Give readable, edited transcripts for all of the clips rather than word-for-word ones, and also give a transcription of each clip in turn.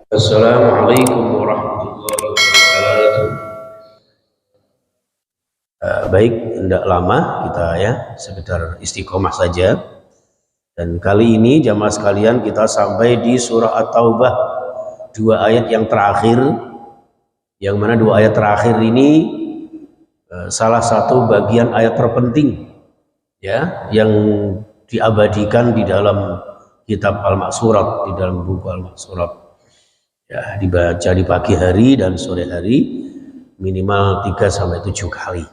Assalamualaikum warahmatullahi wabarakatuh. Baik, tidak lama kita sekedar istiqomah saja. Dan kali ini jamaah sekalian kita sampai di surah At-Taubah, dua ayat yang terakhir, yang mana dua ayat terakhir ini salah satu bagian ayat terpenting yang diabadikan di dalam kitab Al-Maqsurat, di dalam buku Al-Maqsurat. Dibaca di pagi hari dan sore hari minimal 3-7 kali.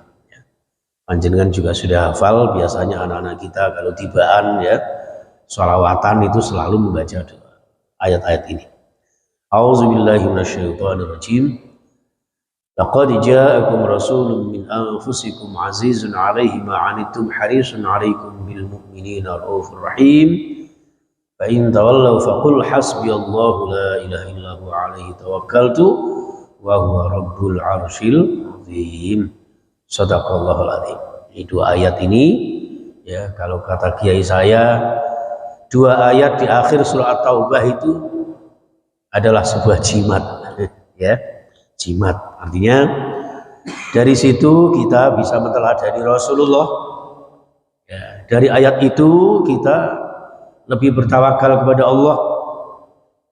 Panjenengan juga sudah hafal, biasanya anak-anak kita kalau tibaan sholawatan itu selalu membaca ayat-ayat ini. A'udzubillahi minasyaitonirrajim. Laqad ja'akum rasulun min anfusikum azizun 'alaihi ma 'anittum harisun 'alaikum bil mu'minina raufur rahim. Fa in tawallaw faqul hasbiyallahu la ilaha illa huwa 'alaihi tawakkaltu wa huwa rabbul 'arsyil 'azim. Shadaqallahul 'azim. Ini dua ayat ini kalau kata kiai saya, dua ayat di akhir surah At-Taubah itu adalah sebuah jimat jimat. Artinya dari situ kita bisa meneladani Rasulullah. Dari ayat itu kita lebih bertawakal kepada Allah.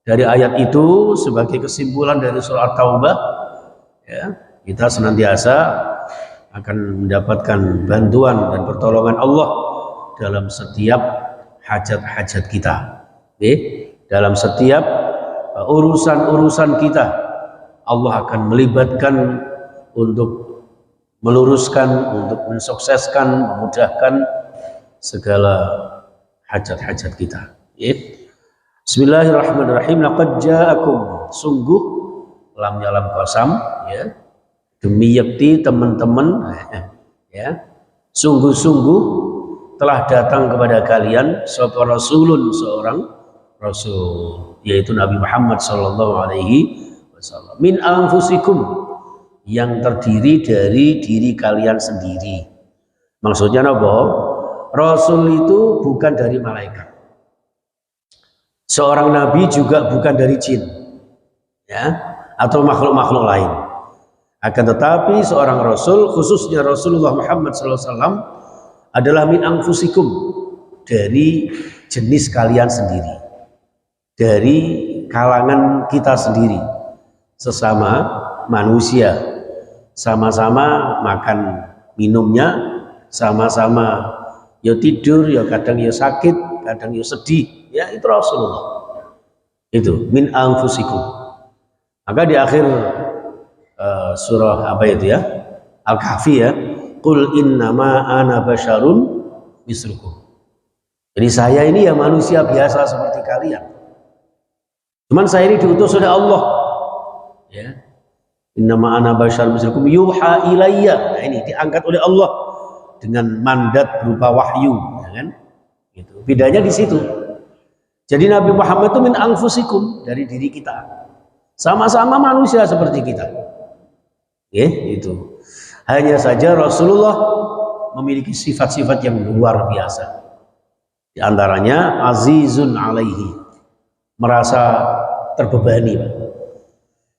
Dari ayat itu sebagai kesimpulan dari surah At-Taubah, kita senantiasa akan mendapatkan bantuan dan pertolongan Allah dalam setiap hajat-hajat kita. Dalam setiap urusan-urusan kita, Allah akan melibatkan untuk meluruskan, untuk mensukseskan, memudahkan segala hajat-hajat kita. Bismillahirrahmanirrahim. Laqad ja'akum, sungguh, lamnya lam qasam, demi yakti teman-teman, sungguh-sungguh telah datang kepada kalian seorang rasul, yaitu Nabi Muhammad sallallahu alaihi wasallam, min anfusikum, yang terdiri dari diri kalian sendiri. Maksudnya apa? Rasul itu bukan dari malaikat. Seorang nabi juga bukan dari jin, atau makhluk-makhluk lain. Akan tetapi seorang rasul, khususnya Rasulullah Muhammad SAW, adalah min anfusikum, dari jenis kalian sendiri, dari kalangan kita sendiri, sesama manusia, sama-sama makan minumnya, sama-sama tidur, kadang sakit, kadang sedih, itu Rasulullah. Itu min anfusikum. Maka di akhir surah Al-Kahfi, qul innama ana basyarun mislukum. Jadi saya ini manusia biasa seperti kalian. Cuman saya ini diutus oleh Allah. Innama ana basyarun mislukum yuha ilayya. Nah, ini diangkat oleh Allah dengan mandat berupa wahyu, gitu. Bedanya di situ. Jadi Nabi Muhammad itu min anfusikum, dari diri kita, sama-sama manusia seperti kita. Itu. Hanya saja Rasulullah memiliki sifat-sifat yang luar biasa. Di antaranya azizun alaihi, merasa terbebani.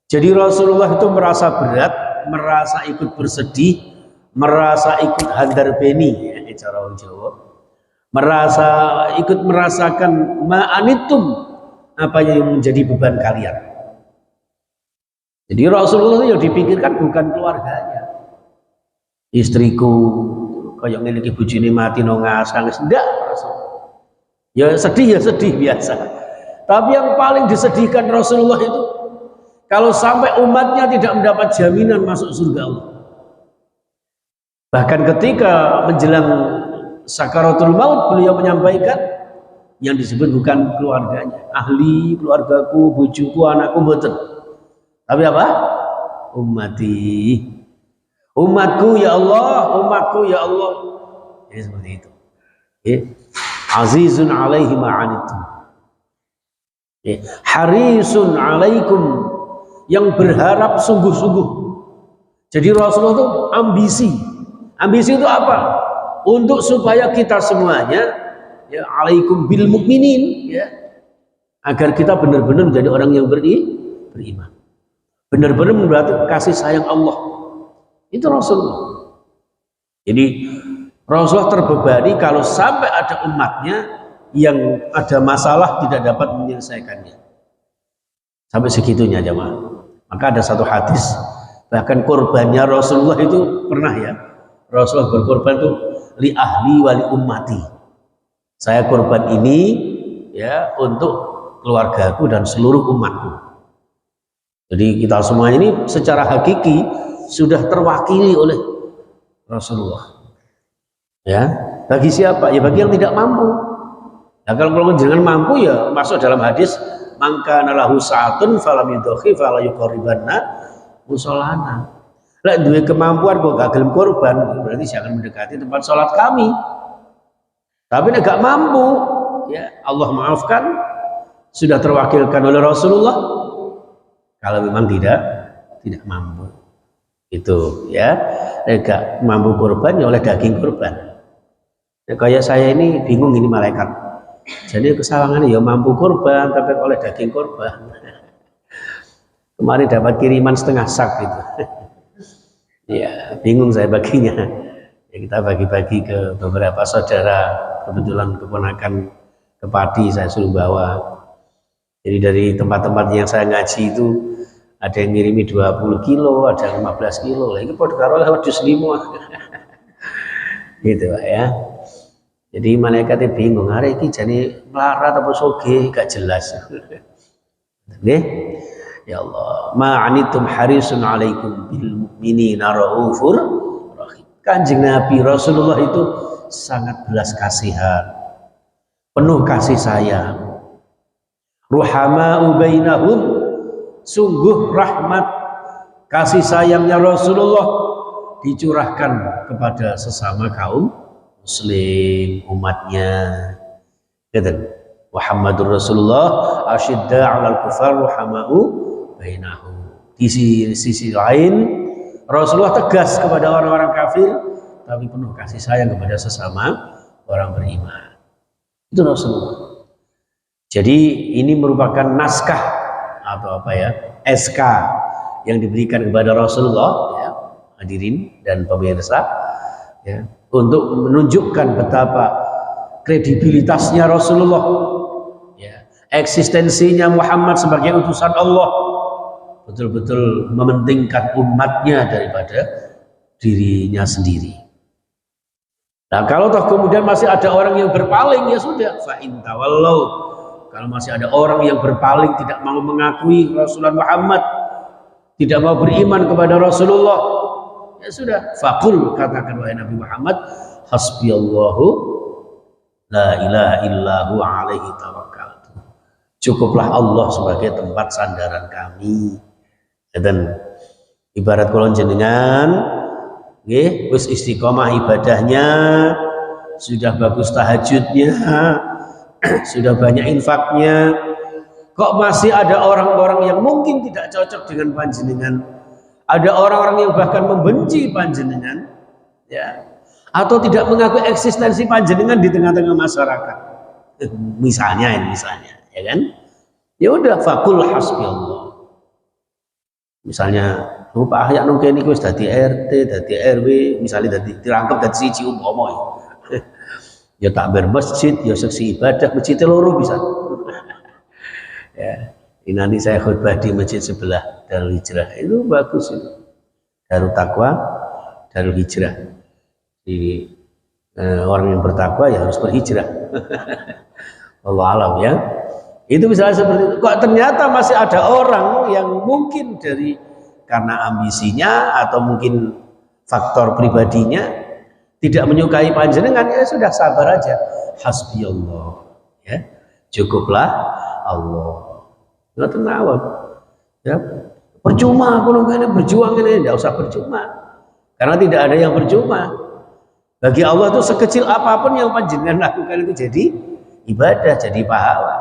Jadi Rasulullah itu merasa berat, merasa ikut bersedih, merasa ikut handar beni, cara orang Jawa, merasa ikut merasakan ma'anitum, apa yang menjadi beban kalian. Jadi Rasulullah itu yang dipikirkan bukan keluarganya, istriku kayak ngene iki bojone mati nongas nangis, enggak. Sedih biasa. Tapi yang paling disedihkan Rasulullah itu kalau sampai umatnya tidak mendapat jaminan masuk surga Allah. Bahkan ketika menjelang sakaratul maut, beliau menyampaikan yang disebut bukan keluarganya, ahli, keluargaku, bojoku, anakku, mboten. Tapi apa? Ummati, umatku ya Allah, umatku ya Allah. Jadi seperti itu. Azizun alaihi ma'anittum, harisun alaikum, yang berharap sungguh-sungguh. Jadi Rasulullah itu ambisi. Ambisi itu apa? Untuk supaya kita semuanya alaikum bil mukminin, agar kita benar-benar menjadi orang yang beriman. Benar-benar berarti kasih sayang Allah. Itu Rasulullah. Jadi Rasulullah terbebani kalau sampai ada umatnya yang ada masalah tidak dapat menyelesaikannya. Sampai segitunya jemaah. Maka ada satu hadis, bahkan korbannya Rasulullah itu pernah ya. Rasulullah berkorban itu li ahli wali ummati. Saya korban ini ya untuk keluargaku dan seluruh umatku. Jadi kita semua ini secara hakiki sudah terwakili oleh Rasulullah. Ya, bagi siapa? Ya bagi yang tidak mampu. Nah kalau jangan mampu ya masuk dalam hadis mangka nalahu sa'atun falam yudhi fala yuqribanna musallana. Lah duwe kemampuan kok gak gelem korban, berarti jangan mendekati tempat sholat kami. Tapi nek gak mampu, ya Allah maafkan, sudah terwakilkan oleh Rasulullah. Kalau memang tidak mampu, itu ya, gak mampu korban ya oleh daging korban. Ya, kayak saya ini bingung ini malaikat. Jadi kesawangan ya mampu korban tapi oleh daging korban. Kemarin dapat kiriman setengah sak gitu. Ya bingung saya baginya. Ya, kita bagi-bagi ke beberapa saudara, kebetulan keponakan ke Padi saya suruh bawa. Jadi dari tempat-tempat yang saya ngaji itu ada yang ngirimi 20 kilo, ada yang 15 kilo. Ini pada karo wedhus limo. Gitu ya. Jadi malaikatnya bingung, hari ini jadi melarat apa soge, gak jelas. Nggih. Ya Allah, ma'anitum harisun alaikum bil mu'minina raufur rahim. Kanjeng Nabi Rasulullah itu sangat belas kasihan, penuh kasih sayang. Ruhama'u bainahum, sungguh rahmat kasih sayangnya Rasulullah dicurahkan kepada sesama kaum muslim umatnya. Gitu. Muhammadur Rasulullah asyidda 'alal kufar ruhama'u bainahum. Di sisi lain Rasulullah tegas kepada orang-orang kafir tapi penuh kasih sayang kepada sesama orang beriman. Itu Rasulullah. Jadi ini merupakan naskah atau apa ya, SK yang diberikan kepada Rasulullah ya, hadirin dan pemirsa ya, untuk menunjukkan betapa kredibilitasnya Rasulullah ya, eksistensinya Muhammad sebagai utusan Allah, betul-betul mementingkan umatnya daripada dirinya sendiri. Nah kalau toh kemudian masih ada orang yang berpaling, ya sudah, fa in tawallau. Kalau masih ada orang yang berpaling, tidak mau mengakui Rasulullah Muhammad, tidak mau beriman kepada Rasulullah, ya sudah, faqul, katakan wahai Nabi Muhammad, hasbiyallahu la ilaha illahu alaihi tawakkaltu. Cukuplah Allah sebagai tempat sandaran kami. Dan ibarat kula jenengan nggih wis istiqomah ibadahnya, sudah bagus tahajudnya, sudah banyak infaknya, kok masih ada orang-orang yang mungkin tidak cocok dengan panjenengan, ada orang-orang yang bahkan membenci panjenengan ya, atau tidak mengakui eksistensi panjenengan di tengah-tengah masyarakat, misalnya ya kan, ya udah fakul hasbi Allah. Misalnya Pak Ahya nung kene wis dadi RT, dadi RW, misalnya dadi dirangkep dadi siji umpama ya takbir masjid, ya seksi ibadah masjid loro bisa. Ya, ini nanti saya khutbah di masjid sebelah Darul Hijrah, itu bagus itu. Darul Taqwa, Darul Hijrah. Jadi orang yang bertakwa ya harus berhijrah. Allah alam ya. Itu misalnya seperti itu. Kok ternyata masih ada orang yang mungkin karena ambisinya atau mungkin faktor pribadinya tidak menyukai panjenengan, ya sudah sabar aja. Hasbi Allah, ya cukuplah Allah. Nggak tenawab, ya percuma aku nungguin berjuang ini, tidak usah percuma, karena tidak ada yang percuma. Bagi Allah itu sekecil apapun yang panjenengan lakukan itu jadi ibadah, jadi pahala.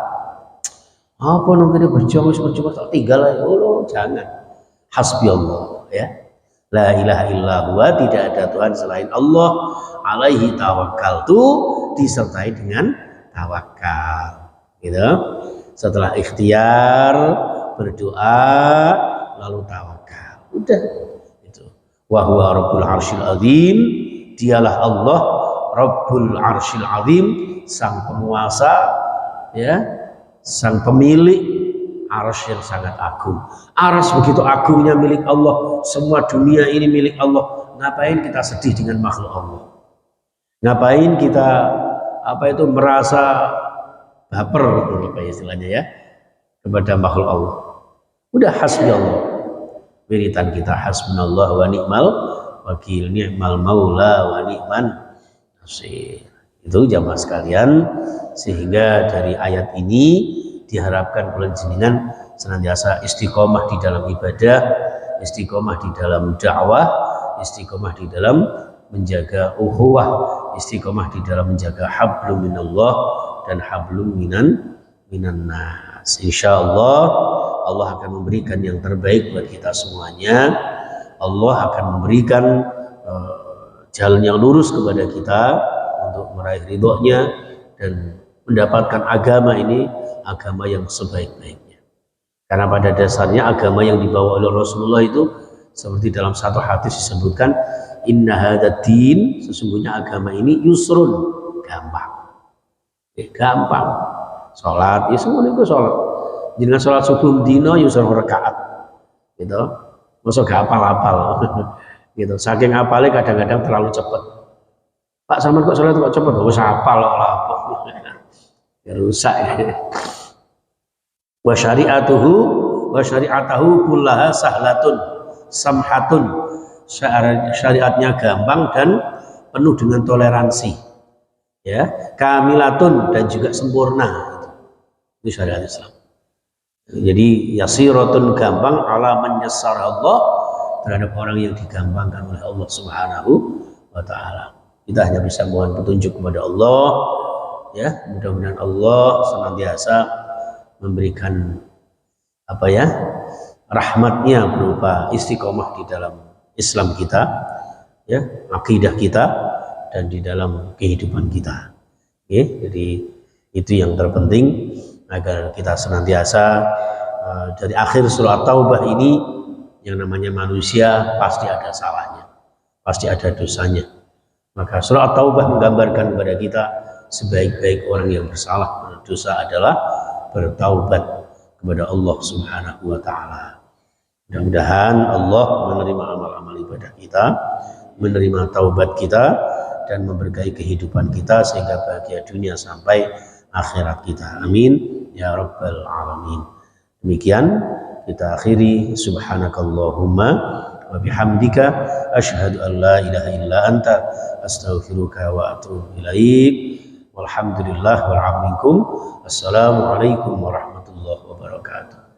Apa nungguin berjuang percuma tak tinggal aja, oh jangan. Hasbi Allah, ya. La ilaha illallah, tidak ada Tuhan selain Allah, alaihi tawakkaltu, disertai dengan tawakal gitu. Setelah ikhtiar berdoa lalu tawakal. Udah itu. Wa huwa rabbul arsyil azim, dialah Allah rabbul arsyil azim, sang penguasa ya, sang pemilik arsy yang sangat agung. Arsy begitu agungnya milik Allah, semua dunia ini milik Allah. Ngapain kita sedih dengan makhluk Allah? Ngapain kita merasa baper apa istilahnya ya kepada makhluk Allah? Udah hasbi Allah. Wiritan kita hasbunallah wa ni'mal wakil, ni'mal maula wa ni'man nasir. Itu jamaah sekalian, sehingga dari ayat ini diharapkan oleh jenengan senantiasa istiqomah di dalam ibadah, istiqomah di dalam dakwah, istiqomah di dalam menjaga ukhuwah, istiqomah di dalam menjaga hablum minallah dan hablum minan nas. Insyaallah Allah akan memberikan yang terbaik buat kita semuanya. Allah akan memberikan jalan yang lurus kepada kita untuk meraih ridhonya dan mendapatkan agama ini, agama yang sebaik-baiknya. Karena pada dasarnya agama yang dibawa oleh Rasulullah itu seperti dalam satu hadis disebutkan, inna hadzal din, sesungguhnya agama ini yusrun, gampang. Gampang. Salat, ya semua itu salat. Jangan salat subuh dino yusrun rakaat. Gitu. Masa gak hafal-hafal. Gitu. Saking hafalnya kadang-kadang terlalu cepat. Pak sampean kok salat kok cepat? Wis hafal lah apa. Ya rusak ya. Wa syari'atahu kullaha sahlatun samhatun, syariatnya gampang dan penuh dengan toleransi ya, kamilatun dan juga sempurna. Itu syariat Islam. Jadi yasiratun gampang, ala man yassara Allah, terhadap orang yang digampangkan oleh Allah Subhanahu wa taala. Kita hanya bisa mohon petunjuk kepada Allah ya, mudah-mudahan Allah senantiasa memberikan rahmatnya berupa istiqomah di dalam Islam kita ya, akidah kita dan di dalam kehidupan kita. Jadi itu yang terpenting, agar kita senantiasa dari akhir surah Taubah ini, yang namanya manusia pasti ada salahnya, pasti ada dosanya. Maka surah Taubah menggambarkan kepada kita sebaik-baik orang yang bersalah berdosa adalah bertaubat kepada Allah Subhanahu wa taala. Mudah-mudahan Allah menerima amal-amal ibadah kita, menerima taubat kita, dan memberkahi kehidupan kita sehingga bahagia dunia sampai akhirat kita. Amin ya rabbal alamin. Demikian kita akhiri, subhanakallahumma wa bihamdika asyhadu an la ilaha illa anta astaghfiruka wa atubu ilaik. Walhamdulillah wal minkum. Assalamualaikum warahmatullahi wabarakatuh.